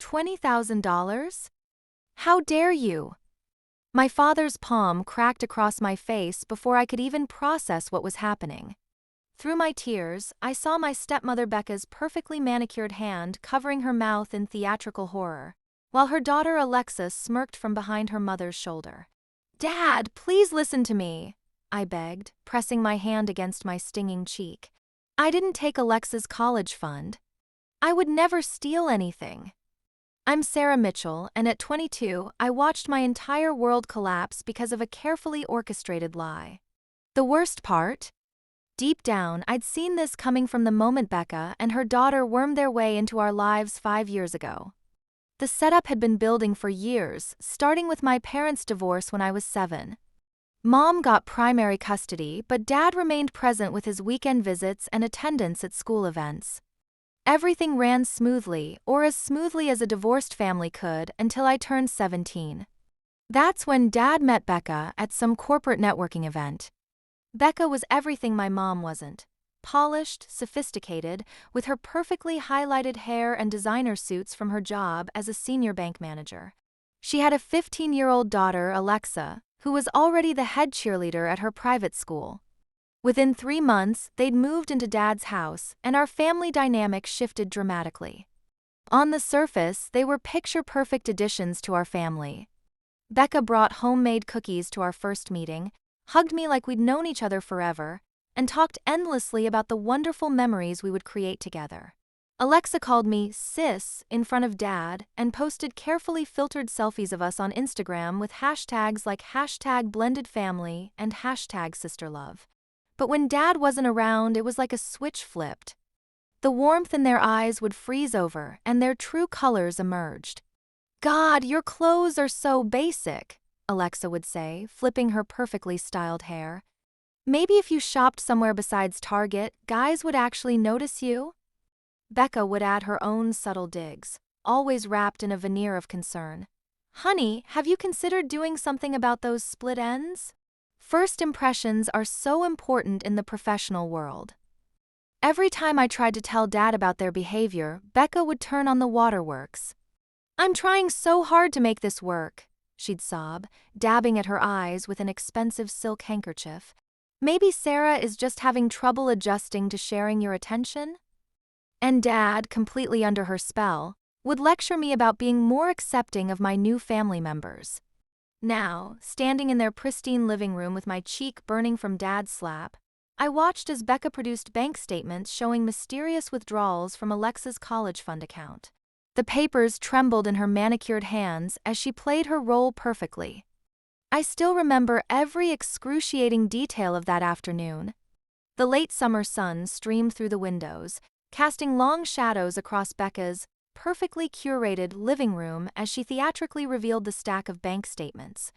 $20,000? How dare you? My father's palm cracked across my face before I could even process what was happening. Through my tears, I saw my stepmother Becca's perfectly manicured hand covering her mouth in theatrical horror, while her daughter Alexa smirked from behind her mother's shoulder. "Dad, please listen to me," I begged, pressing my hand against my stinging cheek. "I didn't take Alexa's college fund. I would never steal anything." I'm Sarah Mitchell, and at 22, I watched my entire world collapse because of a carefully orchestrated lie. The worst part? Deep down, I'd seen this coming from the moment Becca and her daughter wormed their way into our lives 5 years ago. The setup had been building for years, starting with my parents' divorce when I was 7. Mom got primary custody, but Dad remained present with his weekend visits and attendance at school events. Everything ran smoothly, or as smoothly as a divorced family could, until I turned 17. That's when Dad met Becca at some corporate networking event. Becca was everything my mom wasn't. Polished, sophisticated, with her perfectly highlighted hair and designer suits from her job as a senior bank manager. She had a 15-year-old daughter, Alexa, who was already the head cheerleader at her private school. Within 3 months, they'd moved into Dad's house, and our family dynamic shifted dramatically. On the surface, they were picture-perfect additions to our family. Becca brought homemade cookies to our first meeting, hugged me like we'd known each other forever, and talked endlessly about the wonderful memories we would create together. Alexa called me sis in front of Dad and posted carefully filtered selfies of us on Instagram with hashtags like #blendedfamily and #sisterlove. But when Dad wasn't around, it was like a switch flipped. The warmth in their eyes would freeze over, and their true colors emerged. "God, your clothes are so basic," Alexa would say, flipping her perfectly styled hair. "Maybe if you shopped somewhere besides Target, guys would actually notice you?" Becca would add her own subtle digs, always wrapped in a veneer of concern. "Honey, have you considered doing something about those split ends?" First impressions are so important in the professional world. Every time I tried to tell Dad about their behavior, Becca would turn on the waterworks. "I'm trying so hard to make this work," she'd sob, dabbing at her eyes with an expensive silk handkerchief. "Maybe Sarah is just having trouble adjusting to sharing your attention?" And Dad, completely under her spell, would lecture me about being more accepting of my new family members. Now, standing in their pristine living room with my cheek burning from Dad's slap, I watched as Becca produced bank statements showing mysterious withdrawals from Alexa's college fund account. The papers trembled in her manicured hands as she played her role perfectly. I still remember every excruciating detail of that afternoon. The late summer sun streamed through the windows, casting long shadows across Becca's perfectly curated living room as she theatrically revealed the stack of bank statements.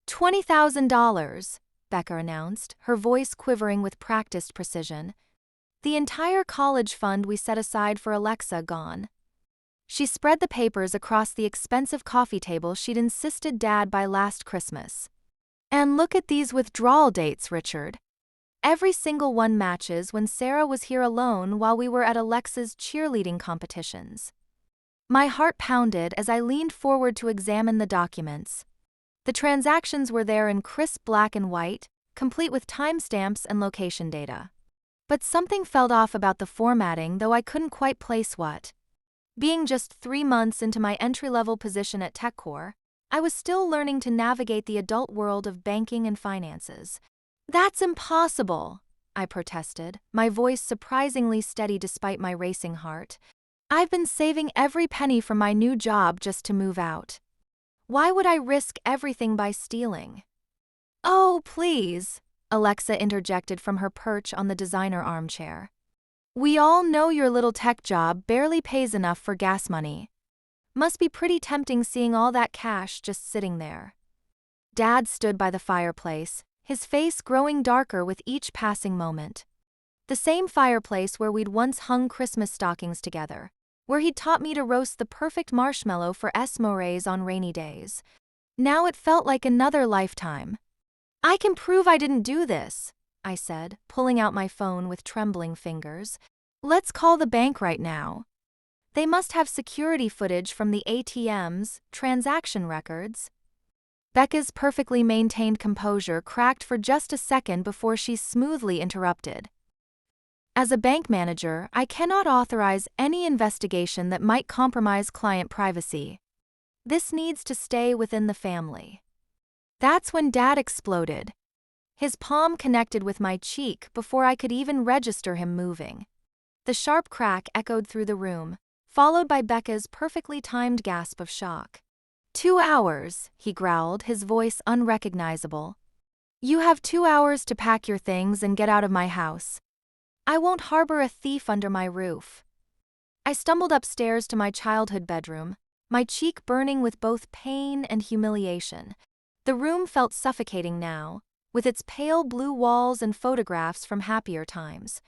$20,000, Becca announced, her voice quivering with practiced precision. The entire college fund we set aside for Alexa gone. She spread the papers across the expensive coffee table she'd insisted Dad buy last Christmas. "And look at these withdrawal dates, Richard. Every single one matches when Sarah was here alone while we were at Alexa's cheerleading competitions." My heart pounded as I leaned forward to examine the documents. The transactions were there in crisp black and white, complete with timestamps and location data. But something felt off about the formatting, though I couldn't quite place what. Being just 3 months into my entry-level position at TechCore, I was still learning to navigate the adult world of banking and finances. "That's impossible," I protested, my voice surprisingly steady despite my racing heart. "I've been saving every penny from my new job just to move out. Why would I risk everything by stealing?" "Oh, please," Alexa interjected from her perch on the designer armchair. "We all know your little tech job barely pays enough for gas money. Must be pretty tempting seeing all that cash just sitting there." Dad stood by the fireplace, his face growing darker with each passing moment. The same fireplace where we'd once hung Christmas stockings together, where he'd taught me to roast the perfect marshmallow for s'mores on rainy days. Now it felt like another lifetime. "I can prove I didn't do this," I said, pulling out my phone with trembling fingers. "Let's call the bank right now." They must have security footage from the ATMs, transaction records. Becca's perfectly maintained composure cracked for just a second before she smoothly interrupted. As a bank manager, I cannot authorize any investigation that might compromise client privacy. This needs to stay within the family. That's when Dad exploded. His palm connected with my cheek before I could even register him moving. The sharp crack echoed through the room, followed by Becca's perfectly timed gasp of shock. 2 hours, he growled, his voice unrecognizable. You have 2 hours to pack your things and get out of my house. I won't harbor a thief under my roof. I stumbled upstairs to my childhood bedroom, my cheek burning with both pain and humiliation. The room felt suffocating now, with its pale blue walls and photographs from happier times.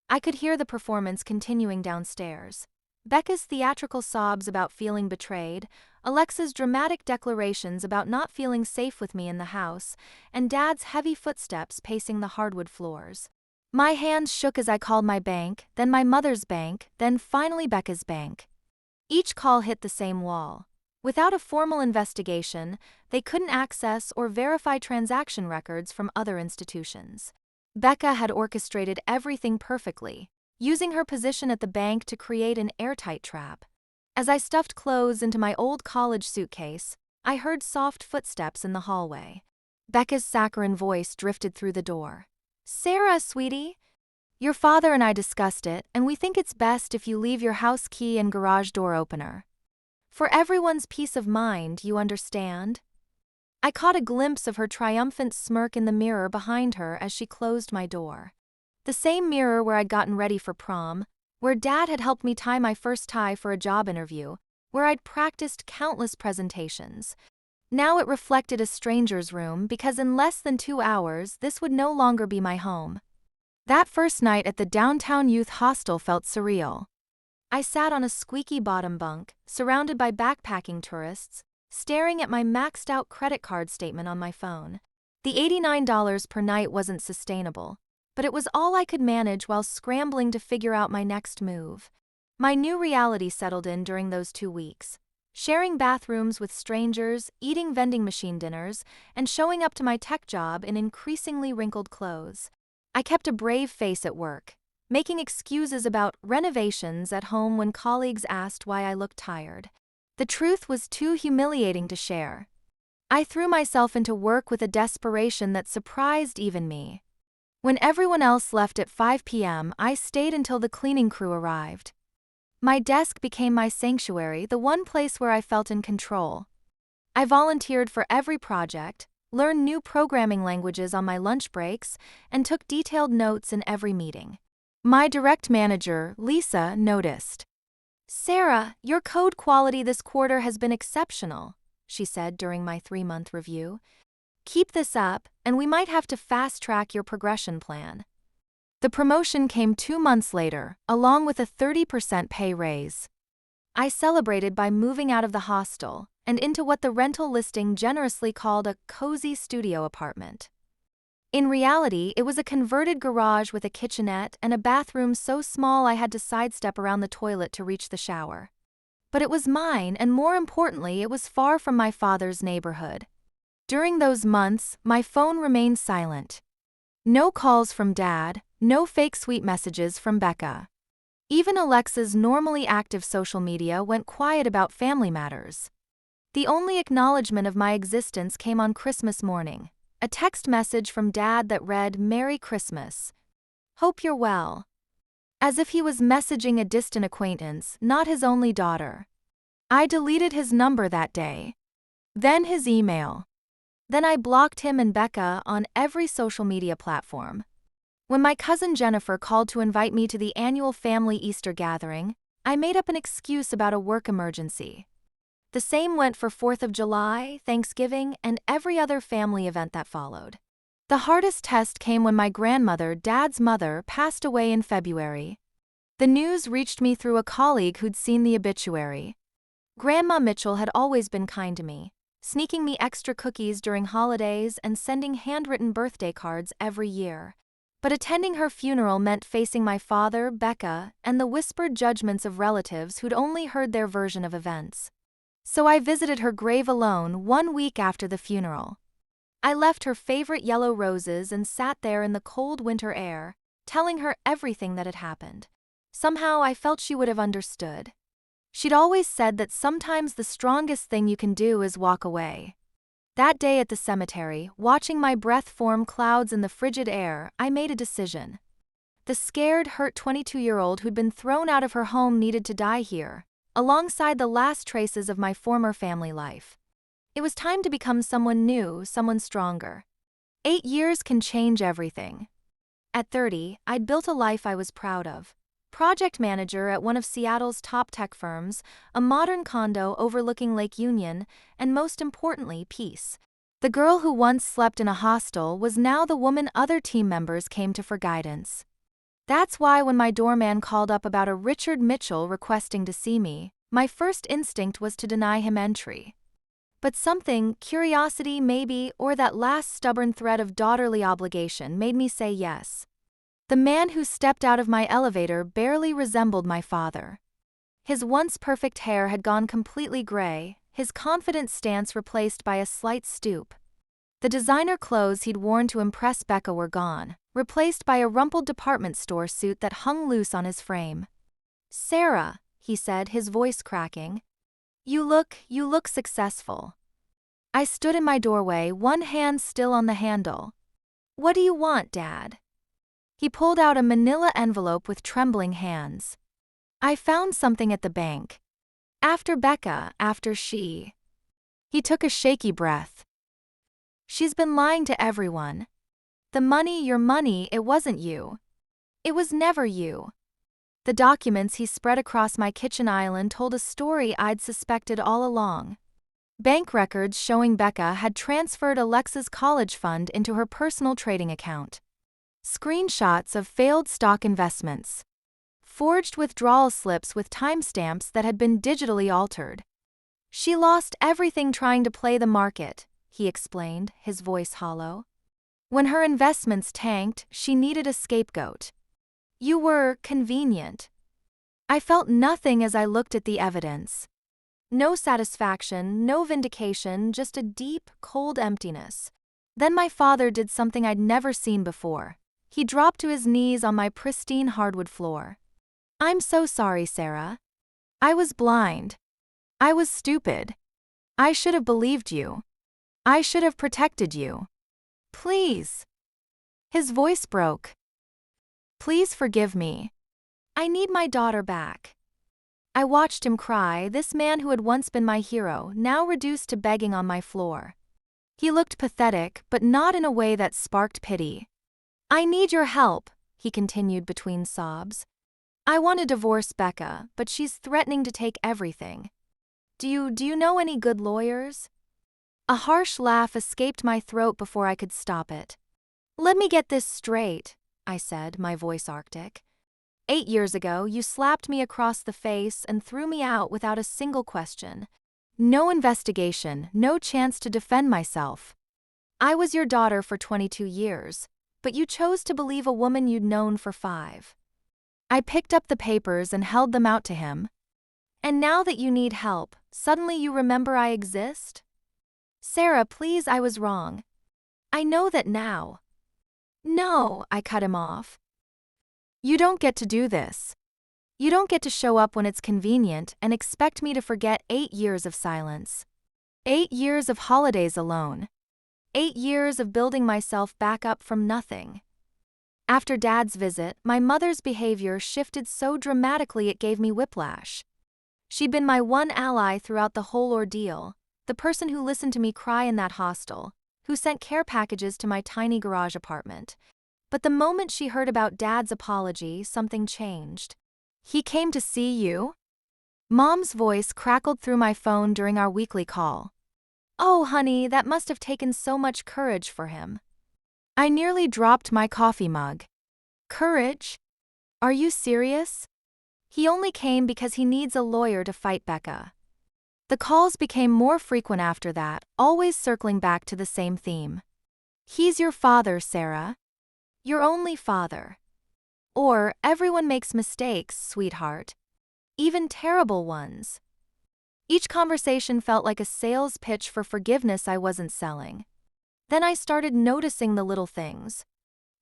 I could hear the performance continuing downstairs. Becca's theatrical sobs about feeling betrayed, Alexa's dramatic declarations about not feeling safe with me in the house, and Dad's heavy footsteps pacing the hardwood floors. My hands shook as I called my bank, then my mother's bank, then finally Becca's bank. Each call hit the same wall. Without a formal investigation, they couldn't access or verify transaction records from other institutions. Becca had orchestrated everything perfectly, using her position at the bank to create an airtight trap. As I stuffed clothes into my old college suitcase, I heard soft footsteps in the hallway. Becca's saccharine voice drifted through the door. Sarah, sweetie, your father and I discussed it, and we think it's best if you leave your house key and garage door opener. For everyone's peace of mind, you understand? I caught a glimpse of her triumphant smirk in the mirror behind her as she closed my door. The same mirror where I'd gotten ready for prom, where Dad had helped me tie my first tie for a job interview, where I'd practiced countless presentations. Now it reflected a stranger's room because in less than 2 hours this would no longer be my home. That first night at the downtown youth hostel felt surreal. I sat on a squeaky bottom bunk, surrounded by backpacking tourists, staring at my maxed out credit card statement on my phone. The $89 per night wasn't sustainable, but it was all I could manage while scrambling to figure out my next move. My new reality settled in during those 2 weeks. Sharing bathrooms with strangers, eating vending machine dinners, and showing up to my tech job in increasingly wrinkled clothes. I kept a brave face at work, making excuses about renovations at home when colleagues asked why I looked tired. The truth was too humiliating to share. I threw myself into work with a desperation that surprised even me. When everyone else left at 5 p.m., I stayed until the cleaning crew arrived. My desk became my sanctuary, the one place where I felt in control. I volunteered for every project, learned new programming languages on my lunch breaks, and took detailed notes in every meeting. My direct manager, Lisa, noticed. Sarah, your code quality this quarter has been exceptional, she said during my 3-month review. Keep this up, and we might have to fast-track your progression plan. The promotion came 2 months later, along with a 30% pay raise. I celebrated by moving out of the hostel and into what the rental listing generously called a cozy studio apartment. In reality, it was a converted garage with a kitchenette and a bathroom so small I had to sidestep around the toilet to reach the shower. But it was mine, and more importantly, it was far from my father's neighborhood. During those months, my phone remained silent. No calls from Dad, no fake sweet messages from Becca. Even Alexa's normally active social media went quiet about family matters. The only acknowledgement of my existence came on Christmas morning, a text message from Dad that read, "Merry Christmas. Hope you're well." As if he was messaging a distant acquaintance, not his only daughter. I deleted his number that day. Then his email. Then I blocked him and Becca on every social media platform. When my cousin Jennifer called to invite me to the annual family Easter gathering, I made up an excuse about a work emergency. The same went for 4th of July, Thanksgiving, and every other family event that followed. The hardest test came when my grandmother, Dad's mother, passed away in February. The news reached me through a colleague who'd seen the obituary. Grandma Mitchell had always been kind to me, sneaking me extra cookies during holidays and sending handwritten birthday cards every year. But attending her funeral meant facing my father, Becca, and the whispered judgments of relatives who'd only heard their version of events. So I visited her grave alone 1 week after the funeral. I left her favorite yellow roses and sat there in the cold winter air, telling her everything that had happened. Somehow I felt she would have understood. She'd always said that sometimes the strongest thing you can do is walk away. That day at the cemetery, watching my breath form clouds in the frigid air, I made a decision. The scared, hurt 22-year-old who'd been thrown out of her home needed to die here, alongside the last traces of my former family life. It was time to become someone new, someone stronger. 8 years can change everything. At 30, I'd built a life I was proud of. Project manager at one of Seattle's top tech firms, a modern condo overlooking Lake Union, and most importantly, peace. The girl who once slept in a hostel was now the woman other team members came to for guidance. That's why when my doorman called up about a Richard Mitchell requesting to see me, my first instinct was to deny him entry. But something, curiosity maybe, or that last stubborn thread of daughterly obligation made me say yes. The man who stepped out of my elevator barely resembled my father. His once perfect hair had gone completely gray, his confident stance replaced by a slight stoop. The designer clothes he'd worn to impress Becca were gone, replaced by a rumpled department store suit that hung loose on his frame. "Sarah," he said, his voice cracking. You look successful." I stood in my doorway, one hand still on the handle. "What do you want, Dad?" He pulled out a manila envelope with trembling hands. "I found something at the bank. After Becca, after she." He took a shaky breath. "She's been lying to everyone. The money, your money, it wasn't you. It was never you." The documents he spread across my kitchen island told a story I'd suspected all along. Bank records showing Becca had transferred Alexa's college fund into her personal trading account. Screenshots of failed stock investments. Forged withdrawal slips with timestamps that had been digitally altered. "She lost everything trying to play the market," he explained, his voice hollow. "When her investments tanked, she needed a scapegoat. You were convenient." I felt nothing as I looked at the evidence. No satisfaction, no vindication, just a deep, cold emptiness. Then my father did something I'd never seen before. He dropped to his knees on my pristine hardwood floor. "I'm so sorry, Sarah. I was blind. I was stupid. I should have believed you. I should have protected you. Please." His voice broke. "Please forgive me. I need my daughter back." I watched him cry, this man who had once been my hero, now reduced to begging on my floor. He looked pathetic, but not in a way that sparked pity. "I need your help," he continued between sobs. "I want to divorce Becca, but she's threatening to take everything. Do you know any good lawyers?" A harsh laugh escaped my throat before I could stop it. "Let me get this straight," I said, my voice arctic. 8 years ago, you slapped me across the face and threw me out without a single question. No investigation, no chance to defend myself. I was your daughter for 22 years, but you chose to believe a woman you'd known for 5. I picked up the papers and held them out to him. "And now that you need help, suddenly you remember I exist?" "Sarah, please, I was wrong. I know that now." "No," I cut him off. "You don't get to do this. You don't get to show up when it's convenient and expect me to forget 8 years of silence. 8 years of holidays alone. 8 years of building myself back up from nothing." After Dad's visit, my mother's behavior shifted so dramatically it gave me whiplash. She'd been my one ally throughout the whole ordeal, the person who listened to me cry in that hostel, who sent care packages to my tiny garage apartment. But the moment she heard about Dad's apology, something changed. "He came to see you?" Mom's voice crackled through my phone during our weekly call. "Oh, honey, that must have taken so much courage for him." I nearly dropped my coffee mug. "Courage? Are you serious? He only came because he needs a lawyer to fight Becca." The calls became more frequent after that, always circling back to the same theme. "He's your father, Sarah. Your only father. Or, everyone makes mistakes, sweetheart. Even terrible ones. Each conversation felt like a sales pitch for forgiveness I wasn't selling. Then I started noticing the little things.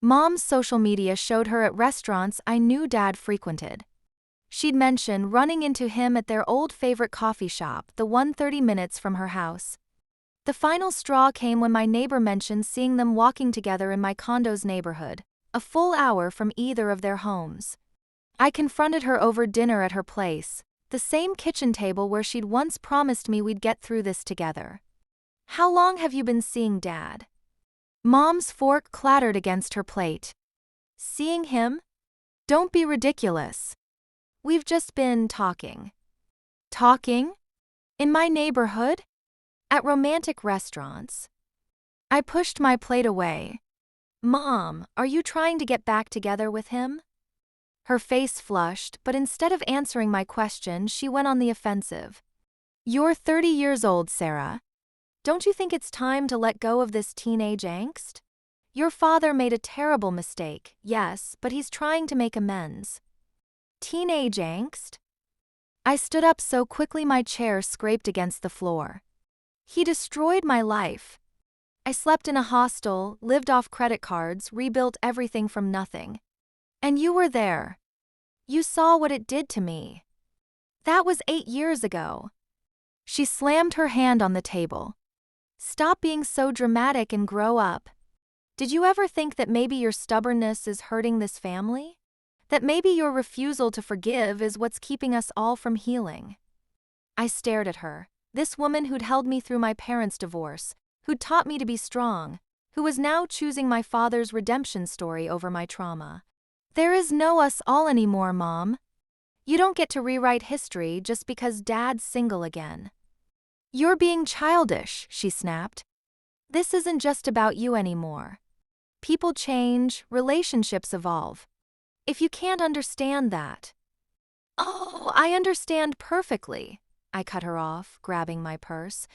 Mom's social media showed her at restaurants I knew Dad frequented. She'd mention running into him at their old favorite coffee shop, the one 30 minutes from her house. The final straw came when my neighbor mentioned seeing them walking together in my condo's neighborhood, a full hour from either of their homes. I confronted her over dinner at her place, the same kitchen table where she'd once promised me we'd get through this together. How long have you been seeing Dad? Mom's fork clattered against her plate. Seeing him? Don't be ridiculous. We've just been talking. Talking? In my neighborhood? At romantic restaurants? I pushed my plate away. Mom, are you trying to get back together with him? Her face flushed, but instead of answering my question, she went on the offensive. You're 30 years old, Sarah. Don't you think it's time to let go of this teenage angst? Your father made a terrible mistake, yes, but he's trying to make amends. Teenage angst? I stood up so quickly my chair scraped against the floor. He destroyed my life. I slept in a hostel, lived off credit cards, rebuilt everything from nothing. And you were there. You saw what it did to me. That was 8 years ago. She slammed her hand on the table. Stop being so dramatic and grow up. Did you ever think that maybe your stubbornness is hurting this family? That maybe your refusal to forgive is what's keeping us all from healing? I stared at her, this woman who'd held me through my parents' divorce, who'd taught me to be strong, who was now choosing my father's redemption story over my trauma. There is no us all anymore, Mom. You don't get to rewrite history just because Dad's single again. You're being childish, she snapped. This isn't just about you anymore. People change, relationships evolve. If you can't understand that. Oh, I understand perfectly, I cut her off, grabbing my purse.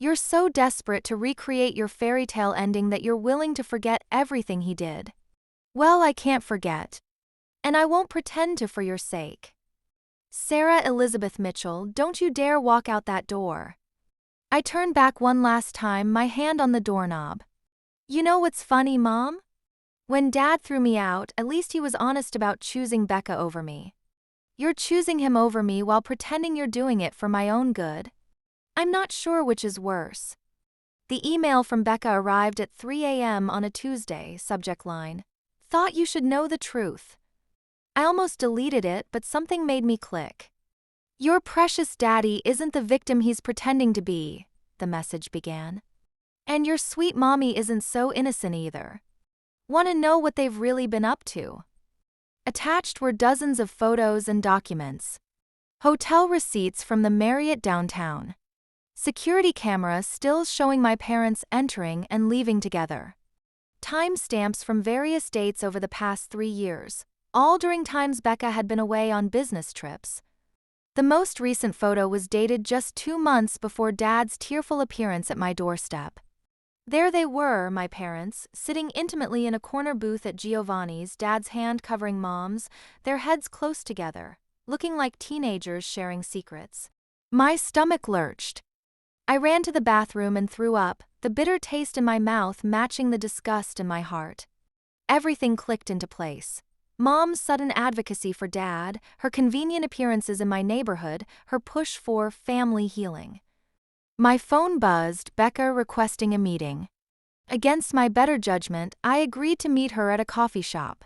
You're so desperate to recreate your fairy tale ending that you're willing to forget everything he did. Well, I can't forget. And I won't pretend to for your sake. Sarah Elizabeth Mitchell, don't you dare walk out that door. I turned back one last time, my hand on the doorknob. You know what's funny, Mom? When Dad threw me out, at least he was honest about choosing Becca over me. You're choosing him over me while pretending you're doing it for my own good. I'm not sure which is worse. The email from Becca arrived at 3 a.m. on a Tuesday, subject line. Thought you should know the truth. I almost deleted it, but something made me click. Your precious daddy isn't the victim he's pretending to be, the message began. And your sweet mommy isn't so innocent either. Want to know what they've really been up to? Attached were dozens of photos and documents. Hotel receipts from the Marriott downtown. Security cameras still showing my parents entering and leaving together. Timestamps from various dates over the past 3 years, all during times Becca had been away on business trips. The most recent photo was dated just 2 months before Dad's tearful appearance at my doorstep. There they were, my parents, sitting intimately in a corner booth at Giovanni's, Dad's hand covering Mom's, their heads close together, looking like teenagers sharing secrets. My stomach lurched. I ran to the bathroom and threw up, the bitter taste in my mouth matching the disgust in my heart. Everything clicked into place. Mom's sudden advocacy for Dad, her convenient appearances in my neighborhood, her push for family healing. My phone buzzed, Becca requesting a meeting. Against my better judgment, I agreed to meet her at a coffee shop.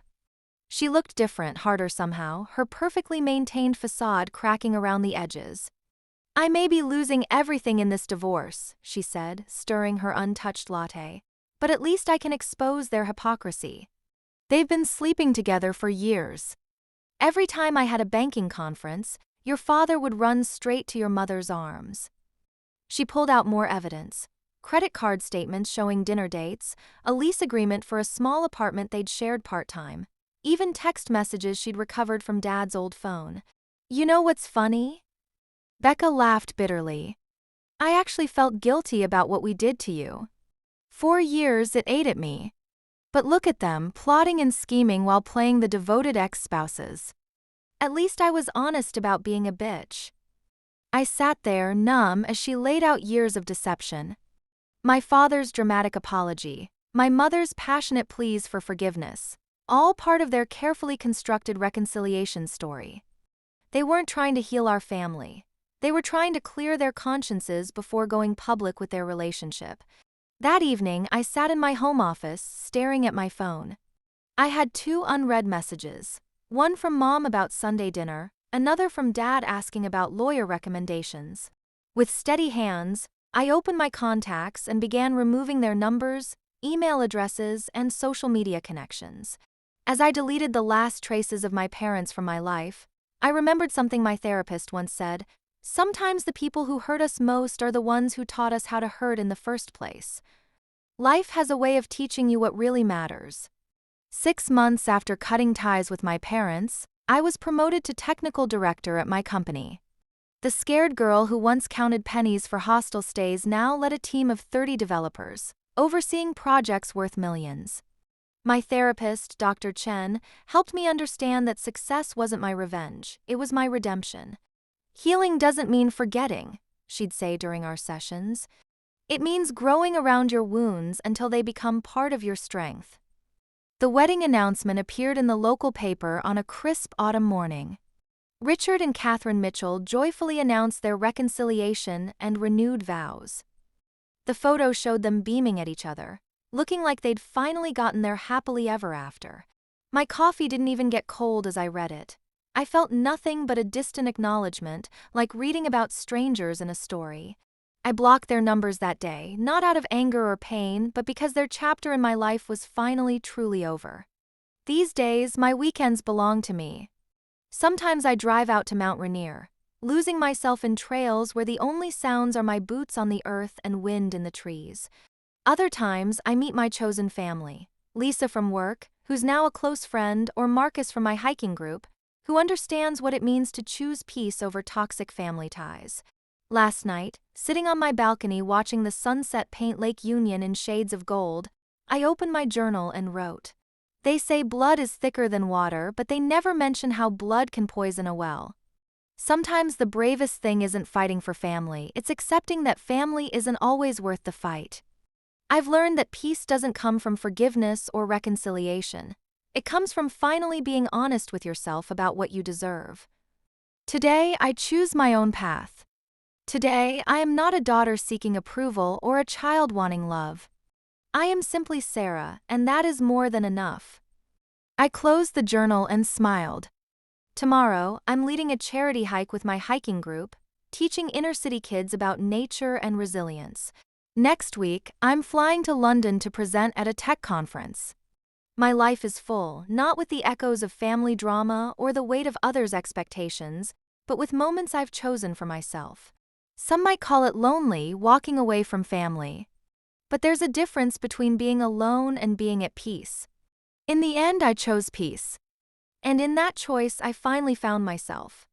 She looked different, harder somehow, her perfectly maintained facade cracking around the edges. I may be losing everything in this divorce, she said, stirring her untouched latte, but at least I can expose their hypocrisy. They've been sleeping together for years. Every time I had a banking conference, your father would run straight to your mother's arms. She pulled out more evidence. Credit card statements showing dinner dates, a lease agreement for a small apartment they'd shared part-time, even text messages she'd recovered from Dad's old phone. You know what's funny? Becca laughed bitterly. I actually felt guilty about what we did to you. 4 years it ate at me. But look at them, plotting and scheming while playing the devoted ex-spouses. At least I was honest about being a bitch. I sat there, numb, as she laid out years of deception. My father's dramatic apology, my mother's passionate pleas for forgiveness, all part of their carefully constructed reconciliation story. They weren't trying to heal our family. They were trying to clear their consciences before going public with their relationship. That evening, I sat in my home office, staring at my phone. I had 2 unread messages. One from Mom about Sunday dinner, another from Dad asking about lawyer recommendations. With steady hands, I opened my contacts and began removing their numbers, email addresses, and social media connections. As I deleted the last traces of my parents from my life, I remembered something my therapist once said: sometimes the people who hurt us most are the ones who taught us how to hurt in the first place. Life has a way of teaching you what really matters. 6 months after cutting ties with my parents, I was promoted to technical director at my company. The scared girl who once counted pennies for hostel stays now led a team of 30 developers, overseeing projects worth millions. My therapist, Dr. Chen, helped me understand that success wasn't my revenge, it was my redemption. Healing doesn't mean forgetting, she'd say during our sessions. It means growing around your wounds until they become part of your strength. The wedding announcement appeared in the local paper on a crisp autumn morning. Richard and Catherine Mitchell joyfully announced their reconciliation and renewed vows. The photo showed them beaming at each other, looking like they'd finally gotten their happily ever after. My coffee didn't even get cold as I read it. I felt nothing but a distant acknowledgement, like reading about strangers in a story. I blocked their numbers that day, not out of anger or pain, but because their chapter in my life was finally truly over. These days, my weekends belong to me. Sometimes I drive out to Mount Rainier, losing myself in trails where the only sounds are my boots on the earth and wind in the trees. Other times, I meet my chosen family, Lisa from work, who's now a close friend, or Marcus from my hiking group, who understands what it means to choose peace over toxic family ties. Last night, sitting on my balcony watching the sunset paint Lake Union in shades of gold, I opened my journal and wrote. They say blood is thicker than water, but they never mention how blood can poison a well. Sometimes the bravest thing isn't fighting for family, it's accepting that family isn't always worth the fight. I've learned that peace doesn't come from forgiveness or reconciliation. It comes from finally being honest with yourself about what you deserve. Today, I choose my own path. Today, I am not a daughter seeking approval or a child wanting love. I am simply Sarah, and that is more than enough. I closed the journal and smiled. Tomorrow, I'm leading a charity hike with my hiking group, teaching inner-city kids about nature and resilience. Next week, I'm flying to London to present at a tech conference. My life is full, not with the echoes of family drama or the weight of others' expectations, but with moments I've chosen for myself. Some might call it lonely, walking away from family. But there's a difference between being alone and being at peace. In the end, I chose peace. And in that choice, I finally found myself.